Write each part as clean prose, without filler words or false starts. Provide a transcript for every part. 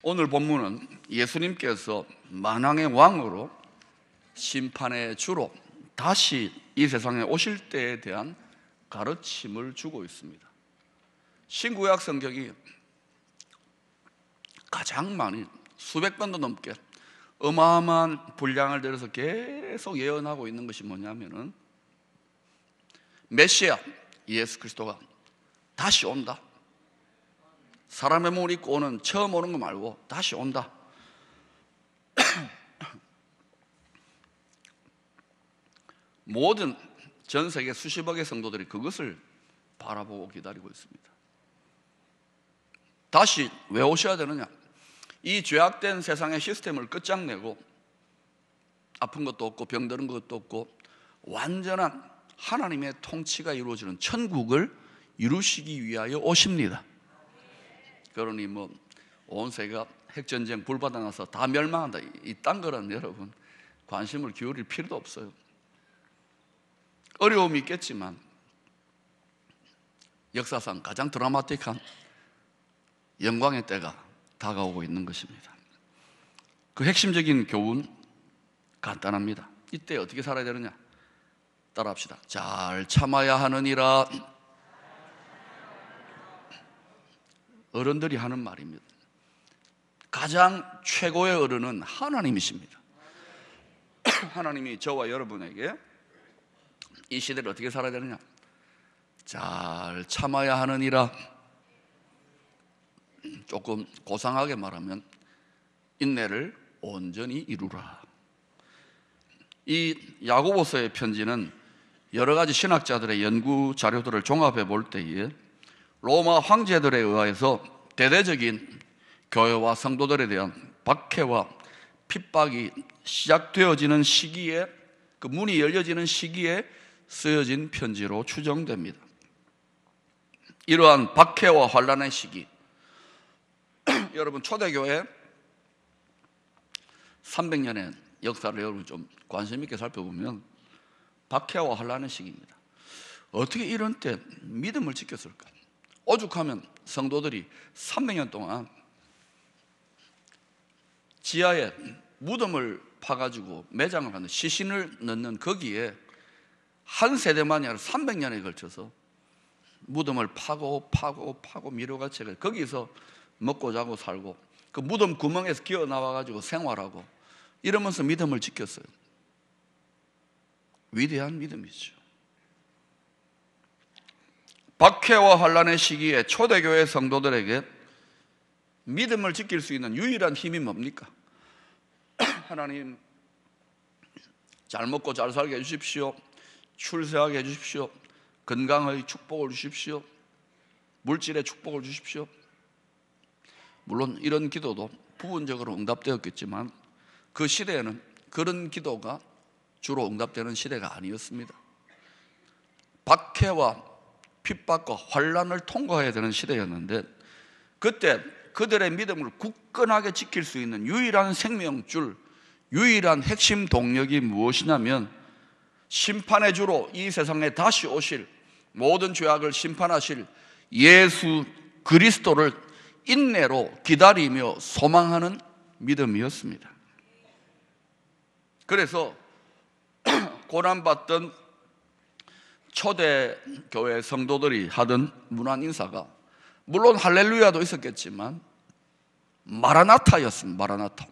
오늘 본문은 예수님께서 만왕의 왕으로 심판의 주로 다시 이 세상에 오실 때에 대한 가르침을 주고 있습니다. 신구약 성경이 가장 많이 수백 번도 넘게 어마어마한 분량을 들여서 계속 예언하고 있는 것이 뭐냐면은 메시아 예수 그리스도가 다시 온다. 사람의 몸을 입고 오는, 처음 오는 거 말고 다시 온다. 모든 전 세계 수십억의 성도들이 그것을 바라보고 기다리고 있습니다. 다시 왜 오셔야 되느냐? 이 죄악된 세상의 시스템을 끝장내고 아픈 것도 없고 병드는 것도 없고 완전한 하나님의 통치가 이루어지는 천국을 이루시기 위하여 오십니다. 그러니 온 세계가 핵전쟁 불바다 나서 다 멸망한다, 이딴 거는 여러분 관심을 기울일 필요도 없어요. 어려움이 있겠지만 역사상 가장 드라마틱한 영광의 때가 다가오고 있는 것입니다. 그 핵심적인 교훈 간단합니다. 이때 어떻게 살아야 되느냐? 따라합시다. 잘 참아야 하느니라. 어른들이 하는 말입니다. 가장 최고의 어른은 하나님이십니다. 하나님이 저와 여러분에게 이 시대를 어떻게 살아야 되느냐? 잘 참아야 하느니라. 조금 고상하게 말하면 인내를 온전히 이루라. 이 야고보서의 편지는 여러 가지 신학자들의 연구 자료들을 종합해 볼 때에 로마 황제들에 의해서 대대적인 교회와 성도들에 대한 박해와 핍박이 시작되어지는 시기에, 그 문이 열려지는 시기에 쓰여진 편지로 추정됩니다. 이러한 박해와 환난의 시기, 여러분 초대교회 300년의 역사를 여러분 좀 관심 있게 살펴보면 박해와 환난의 시기입니다. 어떻게 이런 때 믿음을 지켰을까? 오죽하면 성도들이 300년 동안 지하에 무덤을 파가지고 매장을 하는, 시신을 넣는 거기에 한 세대만이 아니라 300년에 걸쳐서 무덤을 파고 미루같이 거기서 먹고 자고 살고 그 무덤 구멍에서 기어 나와가지고 생활하고 이러면서 믿음을 지켰어요. 위대한 믿음이죠. 박해와 환난의 시기에 초대교회 성도들에게 믿음을 지킬 수 있는 유일한 힘이 뭡니까? 하나님 잘 먹고 잘 살게 해주십시오. 출세하게 해주십시오. 건강의 축복을 주십시오. 물질의 축복을 주십시오. 물론 이런 기도도 부분적으로 응답되었겠지만 그 시대에는 그런 기도가 주로 응답되는 시대가 아니었습니다. 박해와 핍박과 환난을 통과해야 되는 시대였는데 그때 그들의 믿음을 굳건하게 지킬 수 있는 유일한 생명줄, 유일한 핵심 동력이 무엇이냐면 심판의 주로 이 세상에 다시 오실, 모든 죄악을 심판하실 예수 그리스도를 인내로 기다리며 소망하는 믿음이었습니다. 그래서 고난받던 초대교회 성도들이 하던 문안 인사가 물론 할렐루야도 있었겠지만 마라나타였습니다. 마라나타.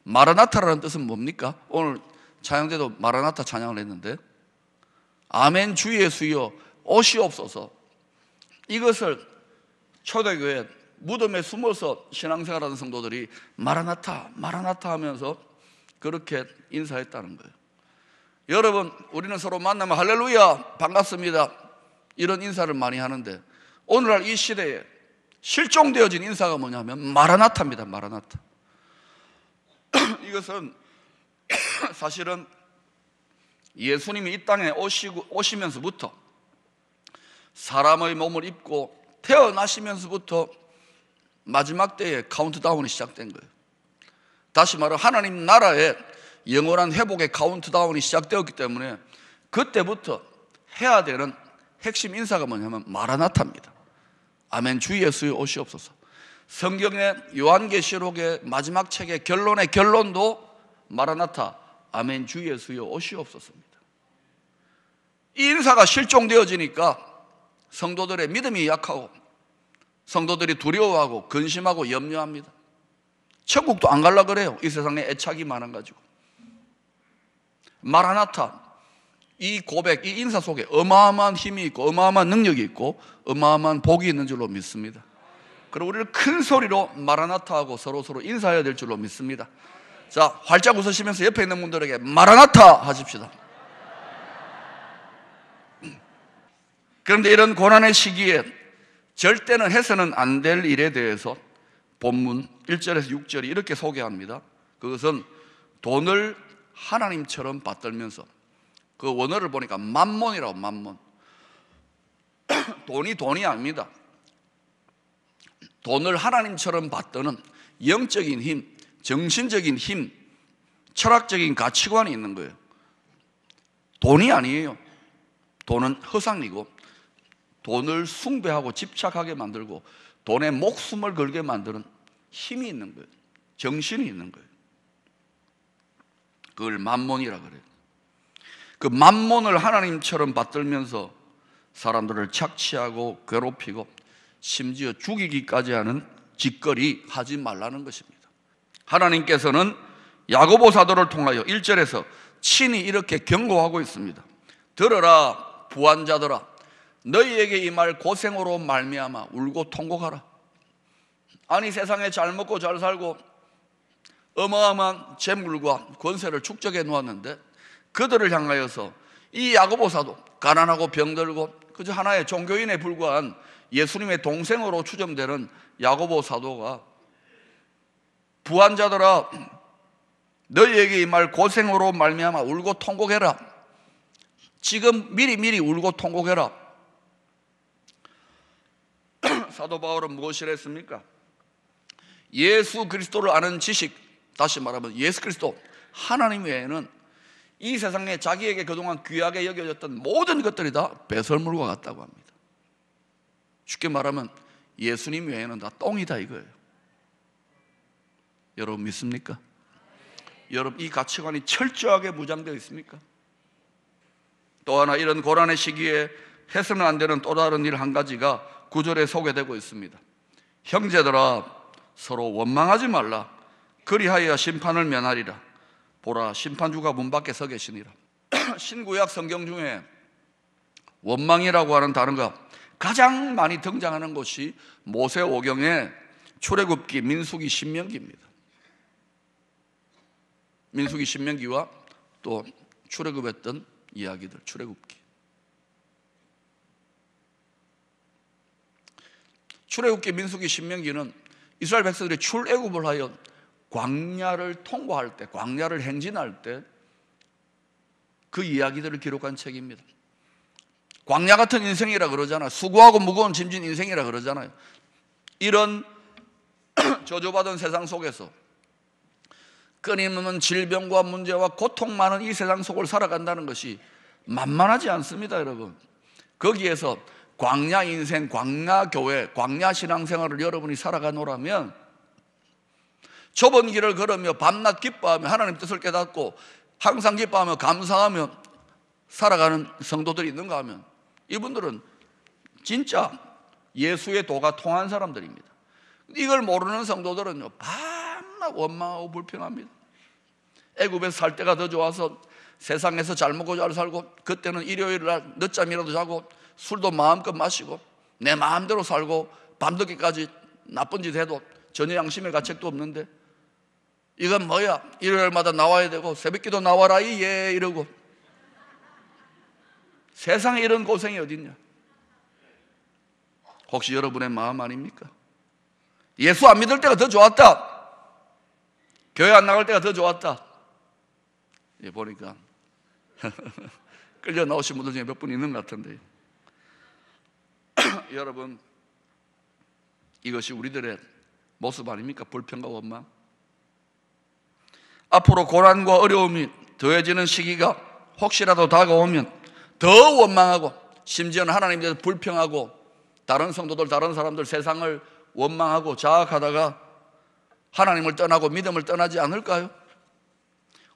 마라나타라는 뜻은 뭡니까? 오늘 찬양 때도 마라나타 찬양을 했는데 아멘 주 예수여 오시옵소서. 이것을 초대교회 무덤에 숨어서 신앙생활하는 성도들이 마라나타 마라나타 하면서 그렇게 인사했다는 거예요. 여러분, 우리는 서로 만나면 할렐루야 반갑습니다 이런 인사를 많이 하는데 오늘날 이 시대에 실종되어진 인사가 뭐냐면 마라나타입니다. 마라나타. 이것은 사실은 예수님이 이 땅에 오시면서부터 사람의 몸을 입고 태어나시면서부터 마지막 때에 카운트다운이 시작된 거예요. 다시 말해 하나님 나라의 영원한 회복의 카운트다운이 시작되었기 때문에 그때부터 해야 되는 핵심 인사가 뭐냐면 마라나타입니다. 아멘 주 예수여 오시옵소서. 성경의 요한계시록의 마지막 책의 결론의 결론도 마라나타, 아멘 주 예수여 오시옵소서입니다. 이 인사가 실종되어지니까 성도들의 믿음이 약하고 성도들이 두려워하고 근심하고 염려합니다. 천국도 안 갈라 그래요. 이 세상에 애착이 많아가지고. 마라나타, 이 고백, 이 인사 속에 어마어마한 힘이 있고 어마어마한 능력이 있고 어마어마한 복이 있는 줄로 믿습니다. 그리고 우리를 큰 소리로 마라나타하고 서로 인사해야 될 줄로 믿습니다. 자, 활짝 웃으시면서 옆에 있는 분들에게 마라나타 하십시다. 그런데 이런 고난의 시기에 절대는 해서는 안 될 일에 대해서 본문 1절에서 6절이 이렇게 소개합니다. 그것은 돈을 하나님처럼 받들면서, 그 원어를 보니까 맘몬이라고, 맘몬. 돈이 아닙니다. 돈을 하나님처럼 받드는 영적인 힘, 정신적인 힘, 철학적인 가치관이 있는 거예요. 돈이 아니에요. 돈은 허상이고 돈을 숭배하고 집착하게 만들고 돈에 목숨을 걸게 만드는 힘이 있는 거예요. 정신이 있는 거예요. 그걸 맘몬이라 그래요. 그 맘몬을 하나님처럼 받들면서 사람들을 착취하고 괴롭히고 심지어 죽이기까지 하는 짓거리 하지 말라는 것입니다. 하나님께서는 야고보 사도를 통하여 1절에서 친히 이렇게 경고하고 있습니다. 들어라 부한자들아, 너희에게 임할 고생으로 말미암아 울고 통곡하라. 아니, 세상에 잘 먹고 잘 살고 어마어마한 재물과 권세를 축적해 놓았는데 그들을 향하여서 이 야고보 사도, 가난하고 병들고 그저 하나의 종교인에 불과한 예수님의 동생으로 추정되는 야고보 사도가 부한자들아, 너희에게 임할 고생으로 말미암아 울고 통곡해라. 지금 미리 울고 통곡해라. 사도 바울은 무엇이라 했습니까? 예수 그리스도를 아는 지식, 다시 말하면 예수 그리스도 하나님 외에는 이 세상에 자기에게 그동안 귀하게 여겨졌던 모든 것들이 다 배설물과 같다고 합니다. 쉽게 말하면 예수님 외에는 다 똥이다 이거예요. 여러분 믿습니까? 여러분 이 가치관이 철저하게 무장되어 있습니까? 또 하나, 이런 고난의 시기에 해서는 안 되는 또 다른 일 한 가지가 9절에 소개되고 있습니다. 형제들아, 서로 원망하지 말라. 그리하여 심판을 면하리라. 보라, 심판주가 문 밖에 서 계시니라. 신구약 성경 중에 원망이라고 하는 단어가 가장 많이 등장하는 곳이 모세오경의 출애굽기, 민수기, 신명기입니다. 민수기, 신명기와 또 출애굽했던 이야기들, 출애굽기. 출애굽기, 민수기, 신명기는 이스라엘 백성들이 출애굽을 하여 광야를 통과할 때, 광야를 행진할 때 그 이야기들을 기록한 책입니다. 광야 같은 인생이라 그러잖아요. 수고하고 무거운 짐진 인생이라 그러잖아요. 이런 저주받은 세상 속에서 끊임없는 질병과 문제와 고통 많은 이 세상 속을 살아간다는 것이 만만하지 않습니다, 여러분. 거기에서 광야 인생, 광야 교회, 광야 신앙생활을 여러분이 살아가노라면 좁은 길을 걸으며 밤낮 기뻐하며 하나님 뜻을 깨닫고 항상 기뻐하며 감사하며 살아가는 성도들이 있는가 하면 이분들은 진짜 예수의 도가 통한 사람들입니다. 이걸 모르는 성도들은요, 밤낮 원망하고 불평합니다. 애굽에서 살 때가 더 좋아서 세상에서 잘 먹고 잘 살고, 그때는 일요일 날 늦잠이라도 자고 술도 마음껏 마시고 내 마음대로 살고 밤늦게까지 나쁜 짓 해도 전혀 양심의 가책도 없는데, 이건 뭐야, 일요일마다 나와야 되고 새벽기도 나와라 예 이러고, 세상에 이런 고생이 어딨냐. 혹시 여러분의 마음 아닙니까? 예수 안 믿을 때가 더 좋았다, 교회 안 나갈 때가 더 좋았다. 예, 보니까 끌려 나오신 분들 중에 몇 분 있는 것 같은데 여러분, 이것이 우리들의 모습 아닙니까? 불평과 원망. 앞으로 고난과 어려움이 더해지는 시기가 혹시라도 다가오면 더 원망하고 심지어는 하나님에 대해서 불평하고 다른 성도들, 다른 사람들, 세상을 원망하고 자학하다가 하나님을 떠나고 믿음을 떠나지 않을까요?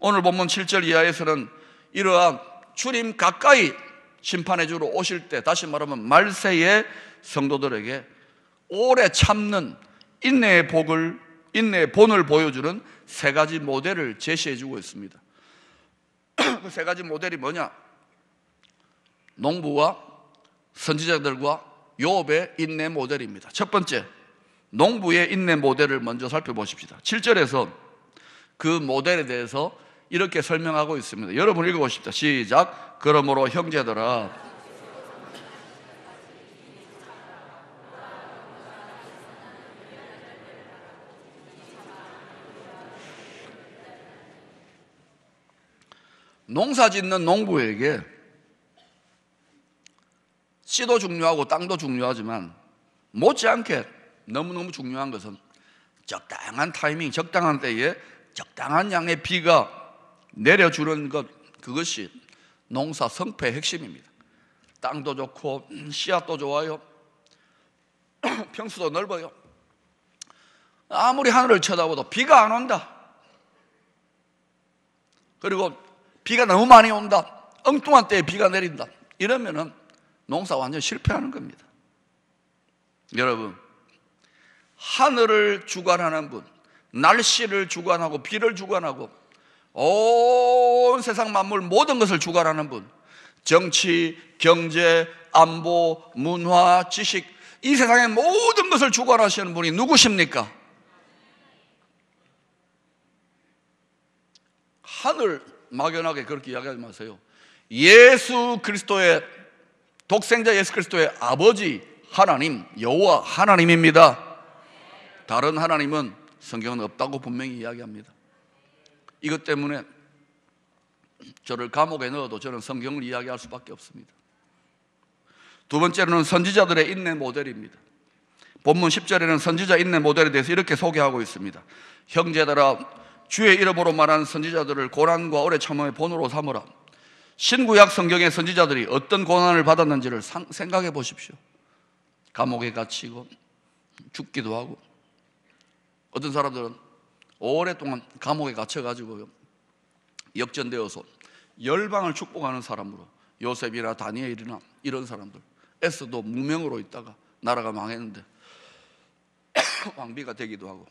오늘 본문 7절 이하에서는 이러한 주님 가까이 심판의 주로 오실 때, 다시 말하면 말세의 성도들에게 오래 참는 인내의 복을, 인내의 본을 보여주는 세 가지 모델을 제시해 주고 있습니다. 그 세 가지 모델이 뭐냐? 농부와 선지자들과 욥의 인내 모델입니다. 첫 번째, 농부의 인내 모델을 먼저 살펴보십시다. 7절에서 그 모델에 대해서 이렇게 설명하고 있습니다. 여러분 읽어보십시다. 시작. 그러므로 형제들아, 농사 짓는 농부에게 씨도 중요하고 땅도 중요하지만 못지않게 너무너무 중요한 것은 적당한 타이밍, 적당한 때에 적당한 양의 비가 내려주는 것, 그것이 농사 성패의 핵심입니다. 땅도 좋고 씨앗도 좋아요, 평수도 넓어요. 아무리 하늘을 쳐다봐도 비가 안 온다. 그리고 비가 너무 많이 온다, 엉뚱한 때에 비가 내린다, 이러면은 농사 완전 실패하는 겁니다. 여러분, 하늘을 주관하는 분, 날씨를 주관하고 비를 주관하고 온 세상 만물 모든 것을 주관하는 분, 정치, 경제, 안보, 문화, 지식, 이 세상의 모든 것을 주관하시는 분이 누구십니까? 하늘 막연하게 그렇게 이야기하지 마세요. 예수 그리스도의, 독생자 예수 그리스도의 아버지 하나님, 여호와 하나님입니다. 다른 하나님은 성경은 없다고 분명히 이야기합니다. 이것 때문에 저를 감옥에 넣어도 저는 성경을 이야기할 수밖에 없습니다. 두 번째로는 선지자들의 인내 모델입니다. 본문 10절에는 선지자 인내 모델에 대해서 이렇게 소개하고 있습니다. 형제들아, 주의 이름으로 말하는 선지자들을 고난과 오래 참음의 본으로 삼으라. 신구약 성경의 선지자들이 어떤 고난을 받았는지를 생각해 보십시오. 감옥에 갇히고 죽기도 하고, 어떤 사람들은 오랫동안 감옥에 갇혀가지고 역전되어서 열방을 축복하는 사람으로, 요셉이나 다니엘이나 이런 사람들, 에스도 무명으로 있다가 나라가 망했는데 왕비가 되기도 하고,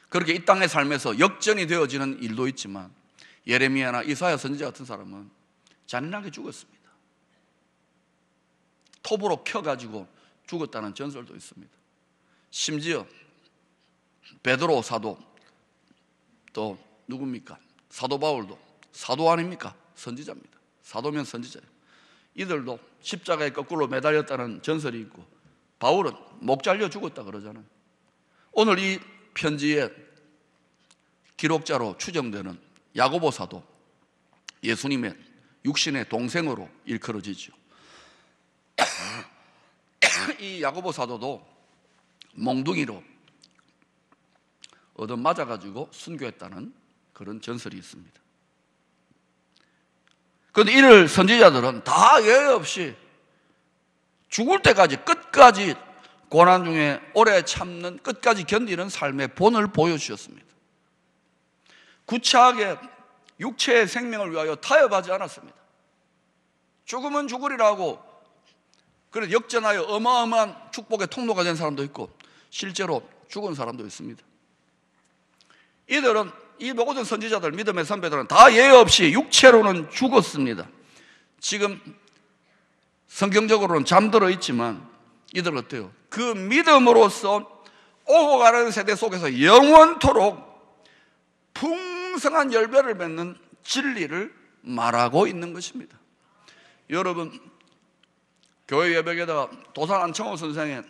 그렇게 이 땅의 삶에서 역전이 되어지는 일도 있지만 예레미야나 이사야 선지자 같은 사람은 잔인하게 죽었습니다. 톱으로 켜가지고 죽었다는 전설도 있습니다. 심지어 베드로 사도, 또 누굽니까? 사도 바울도 사도 아닙니까? 선지자입니다. 사도면 선지자예요. 이들도 십자가에 거꾸로 매달렸다는 전설이 있고, 바울은 목 잘려 죽었다 그러잖아요. 오늘 이 편지의 기록자로 추정되는 야고보 사도, 예수님의 육신의 동생으로 일컬어지죠. 이 야고보 사도도 몽둥이로 얻어맞아가지고 순교했다는 그런 전설이 있습니다. 그런데 이를 선지자들은 다 예외 없이 죽을 때까지 끝까지 고난 중에 오래 참는, 끝까지 견디는 삶의 본을 보여주셨습니다. 구차하게 육체의 생명을 위하여 타협하지 않았습니다. 죽으면 죽으리라고, 그래서 역전하여 어마어마한 축복의 통로가 된 사람도 있고 실제로 죽은 사람도 있습니다. 이들은, 이 모든 선지자들, 믿음의 선배들은 다 예외 없이 육체로는 죽었습니다. 지금 성경적으로는 잠들어 있지만 이들은 어때요? 그 믿음으로써 오고 가는 세대 속에서 영원토록 풍성한 열매를 맺는 진리를 말하고 있는 것입니다. 여러분, 교회 예배에다가 도산 안창호 선생의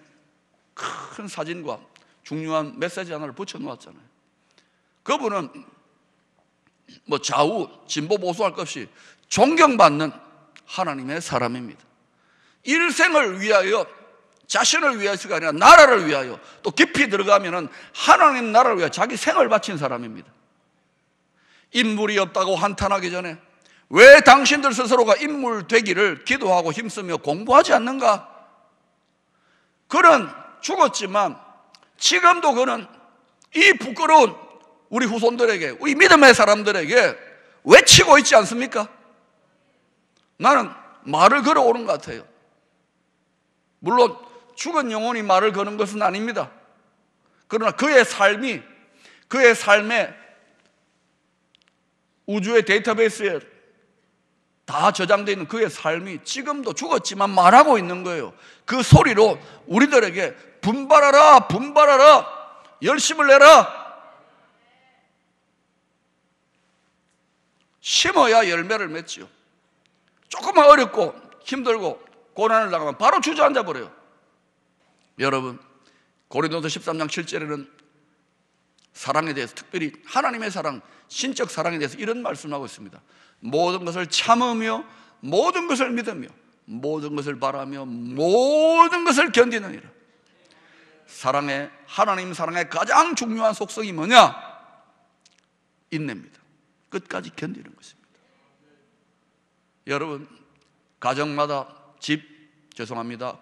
큰 사진과 중요한 메시지 하나를 붙여놓았잖아요. 그분은 뭐 좌우 진보 보수할 것 없이 존경받는 하나님의 사람입니다. 일생을 위하여, 자신을 위해서가 아니라 나라를 위하여, 또 깊이 들어가면은 하나님 나라를 위하여 자기 생을 바친 사람입니다. 인물이 없다고 한탄하기 전에 왜 당신들 스스로가 인물 되기를 기도하고 힘쓰며 공부하지 않는가? 그는 죽었지만 지금도 그는 이 부끄러운 우리 후손들에게, 우리 믿음의 사람들에게 외치고 있지 않습니까? 나는 말을 걸어오는 것 같아요. 물론 죽은 영혼이 말을 거는 것은 아닙니다. 그러나 그의 삶의 우주의 데이터베이스에 다 저장되어 있는 그의 삶이 지금도 죽었지만 말하고 있는 거예요. 그 소리로 우리들에게 분발하라, 분발하라, 열심을 내라. 심어야 열매를 맺지요. 조금만 어렵고 힘들고 고난을 당하면 바로 주저앉아 버려요. 여러분, 고린도서 13장 7절에는 사랑에 대해서, 특별히 하나님의 사랑, 신적 사랑에 대해서 이런 말씀하고 있습니다. 모든 것을 참으며 모든 것을 믿으며 모든 것을 바라며 모든 것을 견디느니라. 하나님 사랑의 가장 중요한 속성이 뭐냐? 인내입니다. 끝까지 견디는 것입니다. 여러분, 가정마다,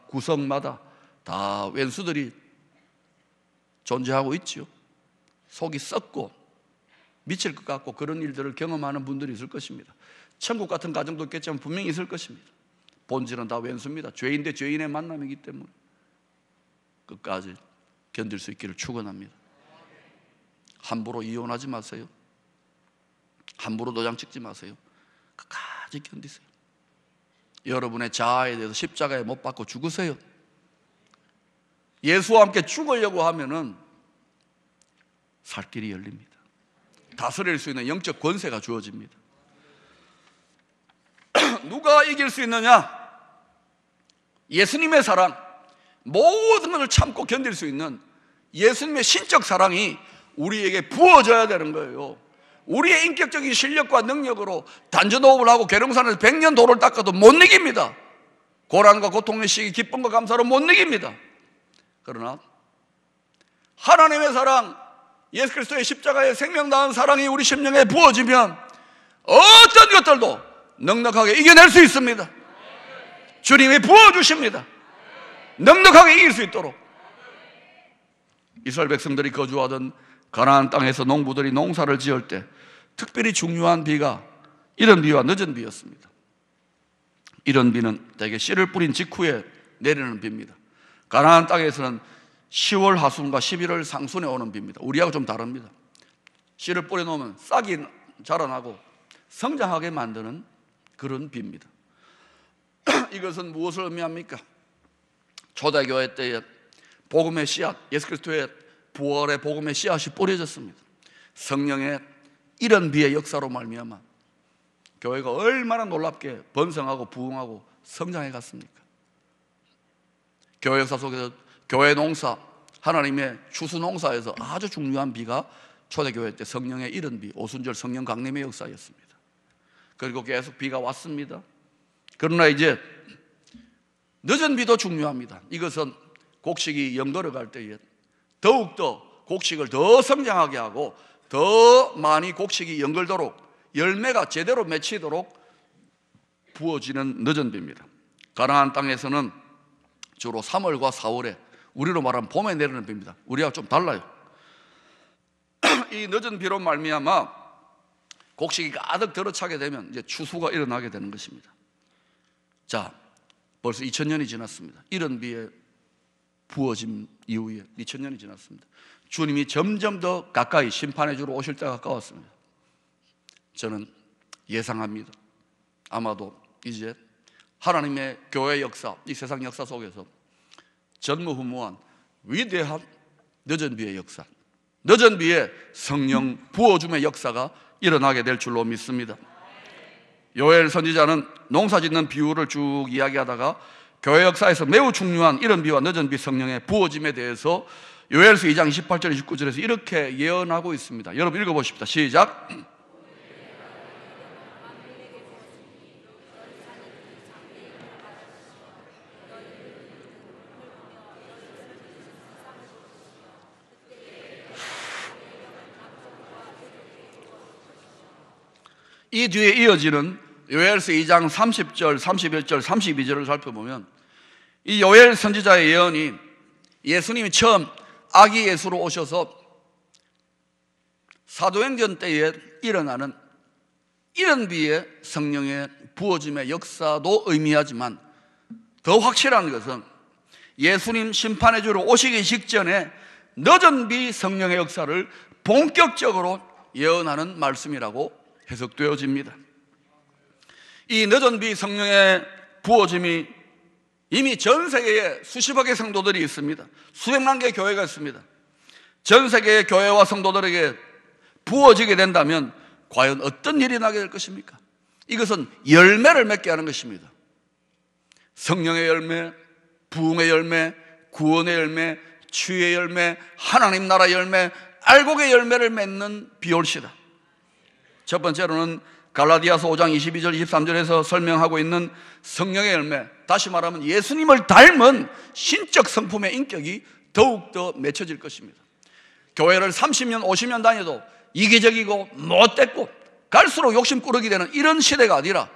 구석마다 다 왼수들이 존재하고 있지요. 속이 썩고 미칠 것 같고 그런 일들을 경험하는 분들이 있을 것입니다. 천국 같은 가정도 있겠지만 분명히 있을 것입니다. 본질은 다 왼수입니다. 죄인 대 죄인의 만남이기 때문에 끝까지 견딜 수 있기를 축원합니다. 함부로 이혼하지 마세요. 함부로 도장 찍지 마세요. 끝까지 견디세요. 여러분의 자아에 대해서 십자가에 못 박고 죽으세요. 예수와 함께 죽으려고 하면은 살 길이 열립니다. 다스릴 수 있는 영적 권세가 주어집니다. 누가 이길 수 있느냐? 예수님의 사랑, 모든 것을 참고 견딜 수 있는 예수님의 신적 사랑이 우리에게 부어져야 되는 거예요. 우리의 인격적인 실력과 능력으로 단전호흡을 하고 계룡산에서 100년 돌을 닦아도 못 이깁니다. 고난과 고통의 시기, 기쁨과 감사로 못 이깁니다. 그러나 하나님의 사랑, 예수 그리스도의 십자가의 생명 다한 사랑이 우리 심령에 부어지면 어떤 것들도 넉넉하게 이겨낼 수 있습니다. 주님이 부어주십니다. 넉넉하게 이길 수 있도록. 이스라엘 백성들이 거주하던 가나안 땅에서 농부들이 농사를 지을 때 특별히 중요한 비가 이른 비와 늦은 비였습니다. 이른 비는 대개 씨를 뿌린 직후에 내리는 비입니다. 가나안 땅에서는 10월 하순과 11월 상순에 오는 비입니다. 우리하고 좀 다릅니다. 씨를 뿌려놓으면 싹이 자라나고 성장하게 만드는 그런 비입니다. 이것은 무엇을 의미합니까? 초대교회 때에 복음의 씨앗, 예수 그리스도의 부활의 복음의 씨앗이 뿌려졌습니다. 성령의 이런 비의 역사로 말미암아 교회가 얼마나 놀랍게 번성하고 부흥하고 성장해 갔습니까? 교회 역사 속에서 교회 농사, 하나님의 추수 농사에서 아주 중요한 비가 초대교회 때 성령의 이른 비, 오순절 성령 강림의 역사였습니다. 그리고 계속 비가 왔습니다. 그러나 이제 늦은 비도 중요합니다. 이것은 곡식이 연걸어 갈 때에 더욱더 곡식을 더 성장하게 하고 더 많이 곡식이 연걸도록 열매가 제대로 맺히도록 부어지는 늦은 비입니다. 가나안 땅에서는 주로 3월과 4월에 우리로 말하면 봄에 내리는 비입니다. 우리하고 좀 달라요. 이 늦은 비로 말미암아 곡식이 가득 들어차게 되면 이제 추수가 일어나게 되는 것입니다. 자, 벌써 2000년이 지났습니다. 이런 비에 부어진 이후에 2000년이 지났습니다. 주님이 점점 더 가까이 심판의 주로 오실 때가 가까웠습니다. 저는 예상합니다. 아마도 이제 하나님의 교회 역사, 이 세상 역사 속에서 전무후무한 위대한 늦은 비의 역사, 늦은 비의 성령 부어줌의 역사가 일어나게 될 줄로 믿습니다. 요엘 선지자는 농사짓는 비유를 쭉 이야기하다가 교회 역사에서 매우 중요한 이른 비와 늦은 비 성령의 부어짐에 대해서 요엘서 2장 28절 29절에서 이렇게 예언하고 있습니다. 여러분 읽어보십시다. 시작. 이 뒤에 이어지는 요엘서 2장 30절, 31절, 32절을 살펴보면 이 요엘 선지자의 예언이 예수님이 처음 아기 예수로 오셔서 사도행전 때에 일어나는 이런 비의 성령의 부어짐의 역사도 의미하지만 더 확실한 것은 예수님 심판의 주로 오시기 직전에 늦은 비 성령의 역사를 본격적으로 예언하는 말씀이라고 해석되어집니다. 이 늦은 비 성령의 부어짐이 이미 전 세계에 수십억의 성도들이 있습니다. 수백만 개의 교회가 있습니다. 전 세계의 교회와 성도들에게 부어지게 된다면 과연 어떤 일이 나게 될 것입니까? 이것은 열매를 맺게 하는 것입니다. 성령의 열매, 부흥의 열매, 구원의 열매, 치유의 열매, 하나님 나라 열매, 알곡의 열매를 맺는 비올시다. 첫 번째로는 갈라디아서 5장 22절 23절에서 설명하고 있는 성령의 열매, 다시 말하면 예수님을 닮은 신적 성품의 인격이 더욱더 맺혀질 것입니다. 교회를 30년 50년 다녀도 이기적이고 못됐고 갈수록 욕심꾸러기 되는 이런 시대가 아니라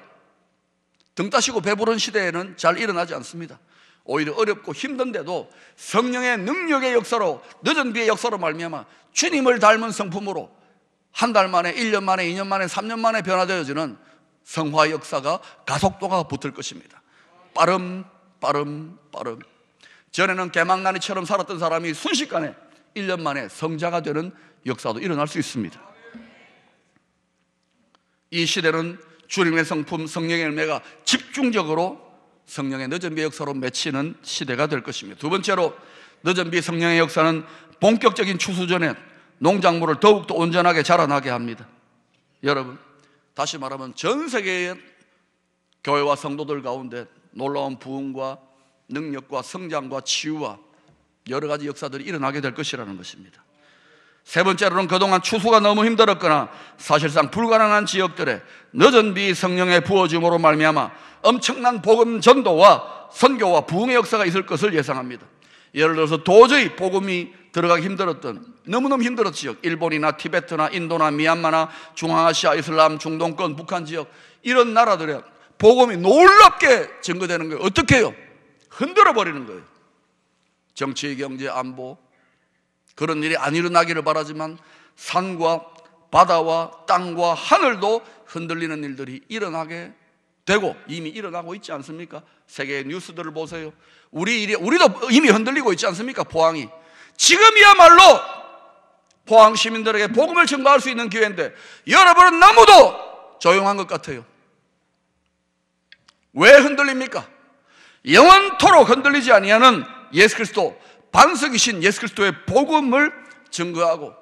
등 따시고 배부른 시대에는 잘 일어나지 않습니다. 오히려 어렵고 힘든데도 성령의 능력의 역사로, 늦은 비의 역사로 말미암아 주님을 닮은 성품으로 한 달 만에, 1년 만에, 2년 만에, 3년 만에 변화되어지는 성화 역사가 가속도가 붙을 것입니다. 빠름. 전에는 개망나니처럼 살았던 사람이 순식간에 1년 만에 성자가 되는 역사도 일어날 수 있습니다. 이 시대는 주님의 성품, 성령의 열매가 집중적으로 성령의 늦은 비 역사로 맺히는 시대가 될 것입니다. 두 번째로, 늦은 비 성령의 역사는 본격적인 추수 전에 농작물을 더욱더 온전하게 자라나게 합니다. 여러분, 다시 말하면 전 세계의 교회와 성도들 가운데 놀라운 부흥과 능력과 성장과 치유와 여러 가지 역사들이 일어나게 될 것이라는 것입니다. 세 번째로는 그동안 추수가 너무 힘들었거나 사실상 불가능한 지역들에 늦은 비 성령의 부어짐으로 말미암아 엄청난 복음 전도와 선교와 부흥의 역사가 있을 것을 예상합니다. 예를 들어서 도저히 복음이 들어가기 힘들었던, 너무너무 힘들었던 지역, 일본이나 티베트나 인도나 미얀마나 중앙아시아, 이슬람, 중동권, 북한 지역, 이런 나라들에 복음이 놀랍게 증거되는 거예요. 어떻게 해요? 흔들어 버리는 거예요. 정치, 경제, 안보, 그런 일이 안 일어나기를 바라지만 산과 바다와 땅과 하늘도 흔들리는 일들이 일어나게 되고 이미 일어나고 있지 않습니까? 세계의 뉴스들을 보세요. 우리도 이미 흔들리고 있지 않습니까? 포항이. 지금이야말로 포항 시민들에게 복음을 증거할 수 있는 기회인데 여러분은 너무도 조용한 것 같아요. 왜 흔들립니까? 영원토록 흔들리지 아니하는 예수 그리스도, 반석이신 예수 그리스도의 복음을 증거하고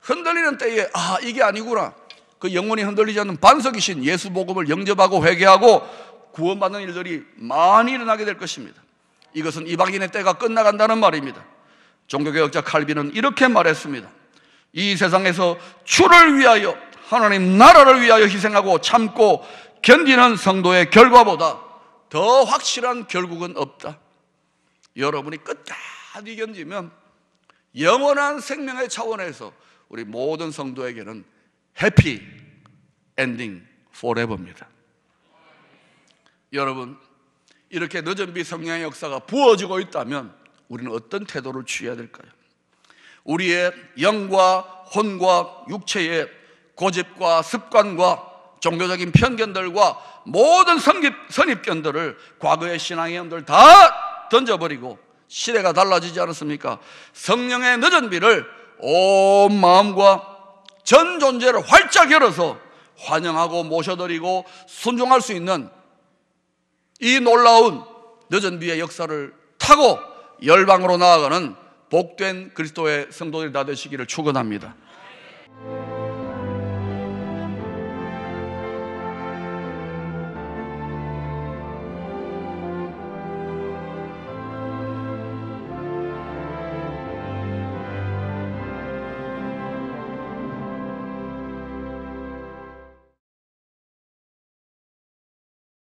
흔들리는 때에 이게 아니구나, 그 영원히 흔들리지 않는 반석이신 예수 복음을 영접하고 회개하고 구원받는 일들이 많이 일어나게 될 것입니다. 이것은 이방인의 때가 끝나간다는 말입니다. 종교개혁자 칼빈은 이렇게 말했습니다. 이 세상에서 주를 위하여, 하나님 나라를 위하여 희생하고 참고 견디는 성도의 결과보다 더 확실한 결국은 없다. 여러분이 끝까지 견디면 영원한 생명의 차원에서 우리 모든 성도에게는 해피 엔딩 포레버입니다. 여러분, 이렇게 늦은 비 성령의 역사가 부어지고 있다면 우리는 어떤 태도를 취해야 될까요? 우리의 영과 혼과 육체의 고집과 습관과 종교적인 편견들과 모든 선입견들을, 과거의 신앙의 영들 다 던져버리고 시대가 달라지지 않았습니까? 성령의 늦은 비를 온 마음과 전 존재를 활짝 열어서 환영하고 모셔드리고 순종할 수 있는 이 놀라운 늦은 비의 역사를 타고 열방으로 나아가는 복된 그리스도의 성도들이 다 되시기를 축원합니다.